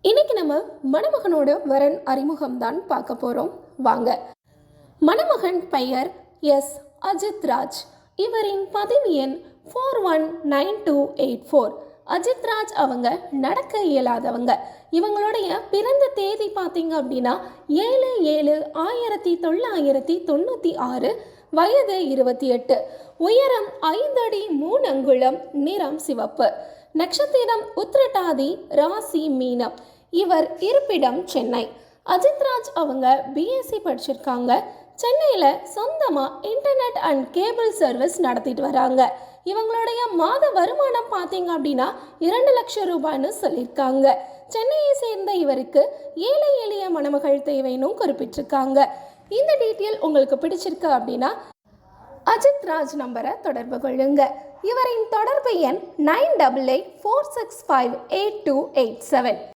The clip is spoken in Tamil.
இன்னைக்கு நம்ம மணமகனோட வரன் அறிமுகம் தான் பார்க்க போகிறோம். வாங்க. மணமகன் பெயர் எஸ் அஜித் ராஜ். இவரின் பதவி எண் 419284. அஜித் ராஜ் அவங்க நடக்க இயலாதவங்க. இவங்களுடைய பிறந்த தேதி பார்த்தீங்க அப்படின்னா 7/7/1996. வயது 28. உயரம் 5 அடி 3 அங்குலம். நிறம் சிவப்பு. நட்சத்திரம் உத்திரட்டாதி. ராசி மீனம். இவர் இருப்பிடம் சென்னை. அஜித் ராஜ் அவங்க பிஎஸ்சி படிச்சிருக்காங்க. சென்னையில் சொந்தமாக இன்டர்நெட் அண்ட் கேபிள் சர்வீஸ் நடத்திட்டு வராங்க. இவங்களுடைய மாத வருமானம் பார்த்தீங்க அப்படின்னா 2 லட்சம் ரூபாய்னு சொல்லியிருக்காங்க. சென்னையை சேர்ந்த இவருக்கு ஏழை எளிய மணமகள் தேவைன்னு குறிப்பிட்டிருக்காங்க. இந்த டீட்டெயில் உங்களுக்கு பிடிச்சிருக்கு அப்படின்னா அஜித் ராஜ் நம்பரை தொடர்பு கொள்ளுங்க. இவரின் தொடர்பு எண் 9884658287.